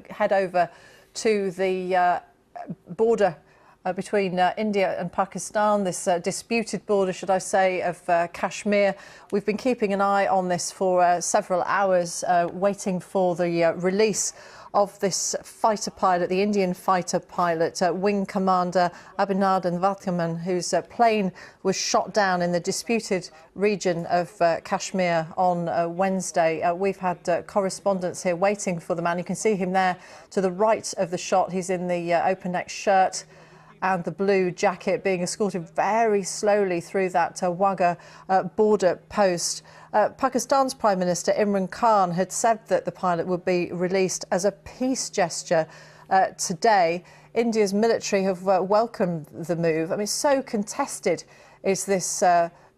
Head over to the border between India and Pakistan, this disputed border, should I say, of Kashmir. We've been keeping an eye on this for several hours, waiting for the release of this fighter pilot, the Indian fighter pilot, Wing Commander Abhinandan Varthaman, whose plane was shot down in the disputed region of Kashmir on Wednesday. We've had correspondents here waiting for the man. You can see him there to the right of the shot. He's in the open-neck shirt and the blue jacket, being escorted very slowly through that Wagah border post. Pakistan's Prime Minister Imran Khan had said that the pilot would be released as a peace gesture today. India's military have welcomed the move. I mean, so contested is this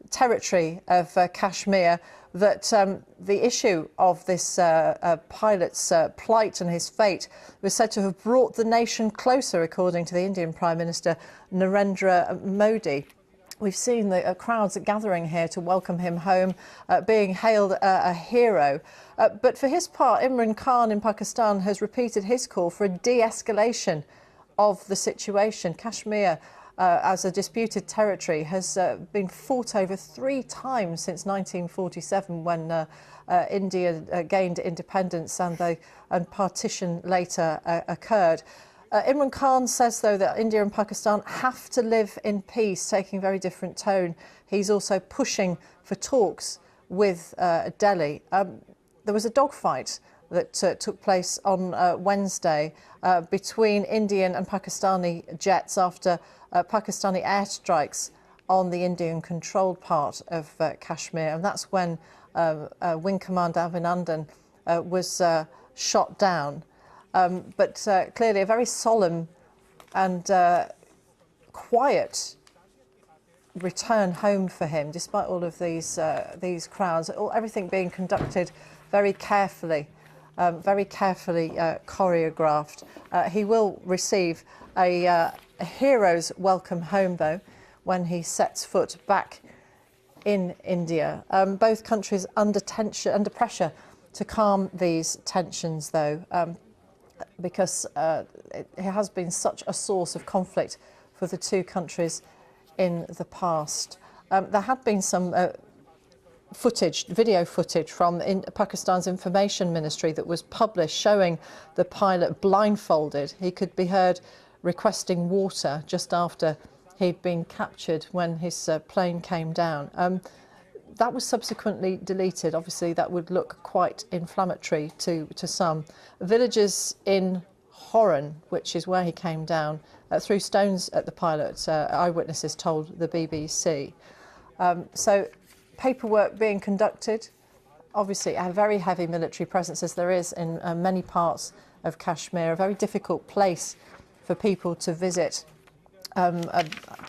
territory of Kashmir that the issue of this pilot's plight and his fate was said to have brought the nation closer, according to the Indian Prime Minister Narendra Modi. We've seen the crowds gathering here to welcome him home, being hailed a hero. But for his part, Imran Khan in Pakistan has repeated his call for a de-escalation of the situation. Kashmir, as a disputed territory, has been fought over 3 times since 1947, when India gained independence and partition later occurred. Imran Khan says, though, that India and Pakistan have to live in peace, taking a very different tone. He's also pushing for talks with Delhi. There was a dogfight that took place on Wednesday between Indian and Pakistani jets after Pakistani airstrikes on the Indian-controlled part of Kashmir. And that's when Wing Commander Abhinandan was shot down. But clearly a very solemn and quiet return home for him, despite all of these crowds. Everything being conducted very carefully, choreographed. He will receive a hero's welcome home, though, when he sets foot back in India. Both countries under pressure to calm these tensions, though. Because it has been such a source of conflict for the two countries in the past. There had been some video footage from Pakistan's Information Ministry that was published showing the pilot blindfolded. He could be heard requesting water just after he'd been captured when his plane came down. That was subsequently deleted. Obviously, that would look quite inflammatory to some. Villagers in Horan, which is where he came down, threw stones at the pilot, eyewitnesses told the BBC. So paperwork being conducted. Obviously, a very heavy military presence, as there is in many parts of Kashmir, a very difficult place for people to visit.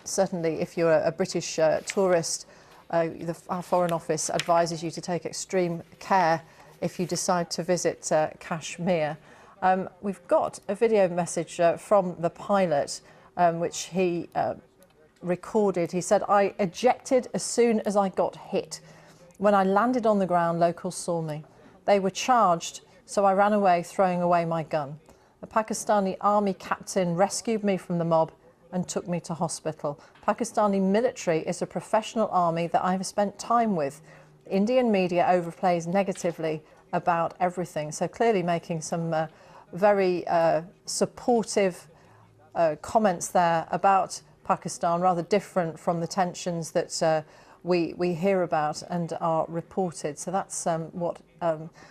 Certainly, if you're a British tourist, our Foreign Office advises you to take extreme care if you decide to visit Kashmir. We've got a video message from the pilot, which he recorded. He said, "I ejected as soon as I got hit. When I landed on the ground, locals saw me. They were charged, so I ran away, throwing away my gun. A Pakistani army captain rescued me from the mob and took me to hospital. Pakistani military is a professional army that I have spent time with. Indian media overplays negatively about everything." So clearly making some very supportive comments there about Pakistan, rather different from the tensions that we hear about and are reported. So that's what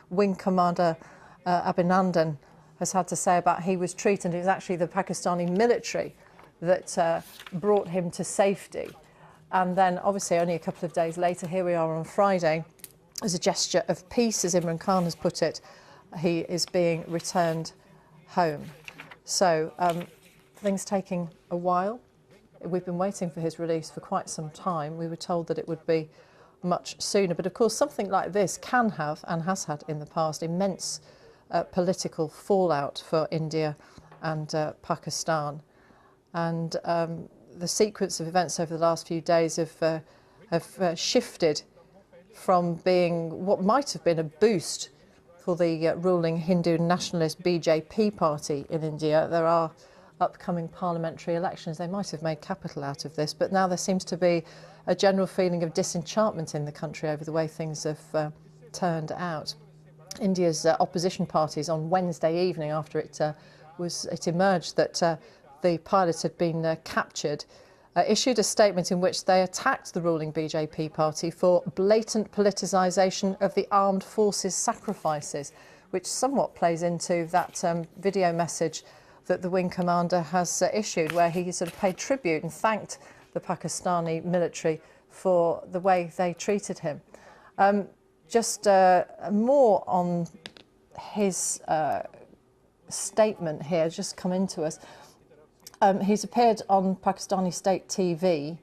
Wing Commander Abhinandan has had to say about he was treated. It was actually the Pakistani military that brought him to safety. And then obviously only a couple of days later, here we are on Friday, as a gesture of peace, as Imran Khan has put it, he is being returned home. So things taking a while. We've been waiting for his release for quite some time. We were told that it would be much sooner. But of course, something like this can have, and has had in the past, immense political fallout for India and Pakistan. And the sequence of events over the last few days have shifted from being what might have been a boost for the ruling Hindu nationalist BJP party in India. There are upcoming parliamentary elections. They might have made capital out of this, but now there seems to be a general feeling of disenchantment in the country over the way things have turned out. India's opposition parties on Wednesday evening, after it emerged that the pilot had been captured, issued a statement in which they attacked the ruling BJP party for blatant politicisation of the armed forces sacrifices, which somewhat plays into that video message that the wing commander has issued, where he sort of paid tribute and thanked the Pakistani military for the way they treated him. Just more on his statement here, just come into us. He's appeared on Pakistani state TV.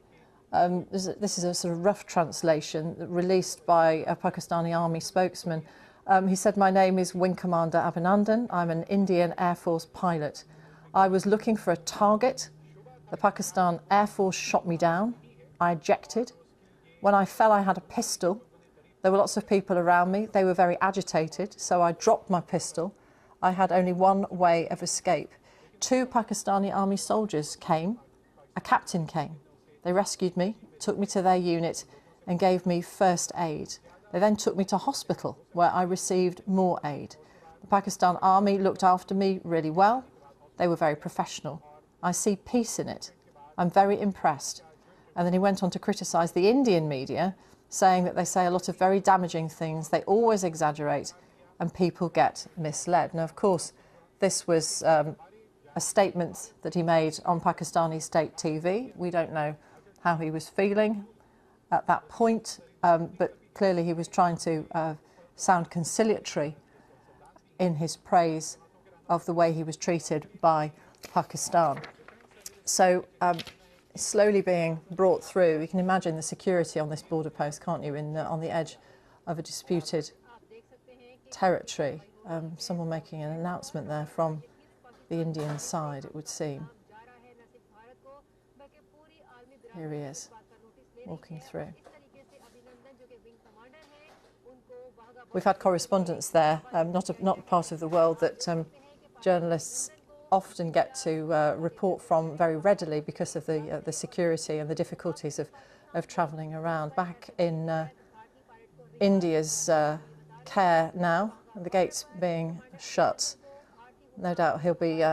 This is a sort of rough translation released by a Pakistani army spokesman. He said, "My name is Wing Commander Abhinandan. I'm an Indian Air Force pilot. I was looking for a target. The Pakistan Air Force shot me down. I ejected. When I fell, I had a pistol. There were lots of people around me. They were very agitated, so I dropped my pistol. I had only one way of escape. 2 Pakistani army soldiers came. A captain came. They rescued me, took me to their unit and gave me first aid. They then took me to hospital, where I received more aid. The Pakistan army looked after me really well. They were very professional. I see peace in it. I'm very impressed." And then he went on to criticise the Indian media, saying that they say a lot of very damaging things, they always exaggerate, and people get misled. Now, of course, this was a statement that he made on Pakistani state TV. We don't know how he was feeling at that point, but clearly he was trying to sound conciliatory in his praise of the way he was treated by Pakistan. So slowly being brought through. You can imagine the security on this border post, can't you, on the edge of a disputed territory. Someone making an announcement there from the Indian side, it would seem. Here he is, walking through. We've had correspondence there, not part of the world that journalists often get to report from very readily because of the security and the difficulties of travelling around. Back in India's care now, the gates being shut, no doubt he'll be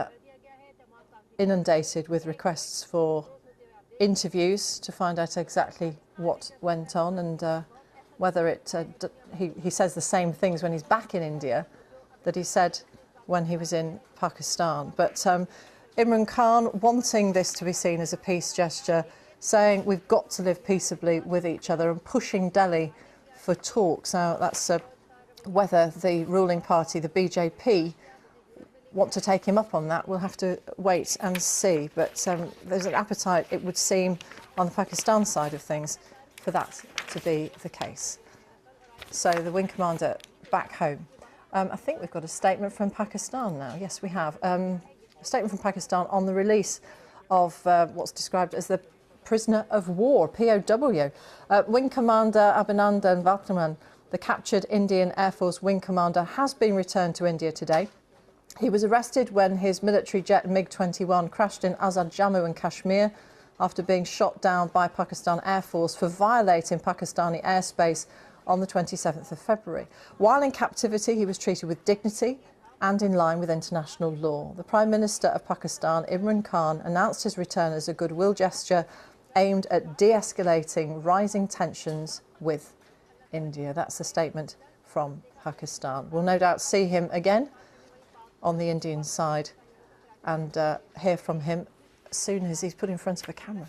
inundated with requests for interviews to find out exactly what went on and whether he says the same things when he's back in India that he said when he was in Pakistan. But Imran Khan wanting this to be seen as a peace gesture, saying we've got to live peaceably with each other and pushing Delhi for talks. Now, that's whether the ruling party, the BJP, want to take him up on that. We'll have to wait and see. But there's an appetite, it would seem, on the Pakistan side of things for that to be the case. So the wing commander back home. I think we've got a statement from Pakistan now. Yes, we have. A statement from Pakistan on the release of what's described as the prisoner of war, POW. Wing Commander Abhinandan Varthaman, the captured Indian Air Force wing commander, has been returned to India today. He was arrested when his military jet MiG-21 crashed in Azhar, Jammu and Kashmir after being shot down by Pakistan Air Force for violating Pakistani airspace on the 27th of February. While in captivity, he was treated with dignity and in line with international law. The Prime Minister of Pakistan, Imran Khan, announced his return as a goodwill gesture aimed at de-escalating rising tensions with India. That's a statement from Pakistan. We'll no doubt see him again on the Indian side and hear from him as soon as he's put in front of a camera.